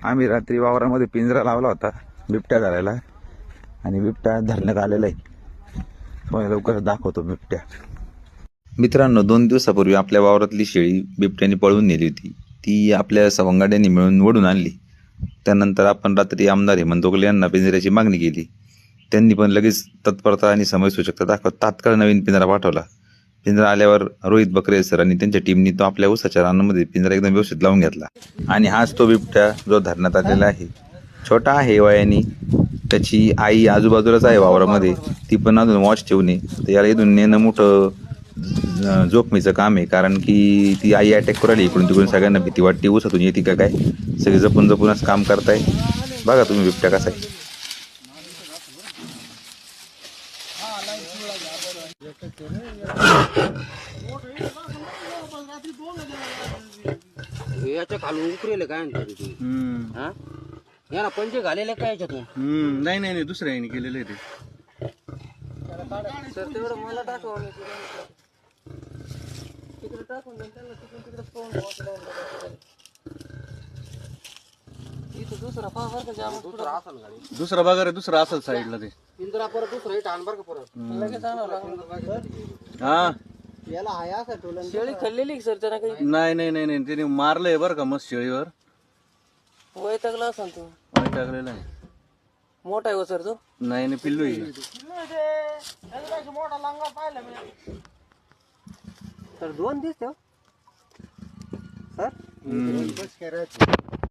आम्ही रात्री वावरामध्ये पिंजरा लावला होता बिबट्या धरायला आणि बिबट्या धरण्यात आलेला आहे. तुम्हाला लवकरच दाखवतो बिबट्या. मित्रांनो, 2 दिवसापूर्वी आपल्या वावरातली शेळी बिबट्याने पळवून नेली होती. ती आपल्या सवंगड्यांनी मिळून ओढून आणली. त्यानंतर आपण रात्री आमदार हेमंत दोगले यांना पिंजऱ्याची मागणी केली. त्यांनी पण लगेच तत्परता आणि समयसूचकता दाखवत तात्काळ नवीन पिंजरा पाठवला. पिंजरा आल्यावर रोहित बकरे सर आणि त्यांच्या टीमनी तो आपल्या उसाच्या रानामध्ये पिंजरा एकदम व्यवस्थित लावून घेतला. आणि हाच तो बिबट्या जो धरण्यात आलेला आहे. छोटा आहे वयाने, त्याची आई आजूबाजूलाच आहे वावरामध्ये, ती पण अजून वॉच ठेवणे. तर याला इथून नेणं मोठं जोखमीचं काम आहे, कारण की ती आई अटॅक करू राहिली इकडून तिकडून. सगळ्यांना भीती वाटते उसातून येते का काय. सगळे जपून जपूनच काम करताय. बघा तुम्ही बिबट्या कसा आहे. याच्या खालून उकरेल काय याला पंचे घालेले काय याच्यातून. नाही नाही नाही, दुसऱ्या याने केलेलं आहे ते. सर तेवढं मला टाकवा तिकडे टाकून त्यांना इथं दुसरा पहा बरं का जाम दुसरा असेल गाडी. दुसरा बघा रे, दुसरा असेल साईडला ते. इंद्रा परत दुसरा हिट आण बरं का परत लगेच आणावं. हा याला हाया का शेळी खाल्लेली सर त्याला काही नाही नाही नाही नाही, त्याने मारलंय बरं का मस्त शेळीवर. वैतागला असाल तू. टाकलेला आहे. मोठा आहे सर तो. नाही नाही, पिल्लू आहे. मोठा लांगा पाहिला मी तर 2 दिसते सर.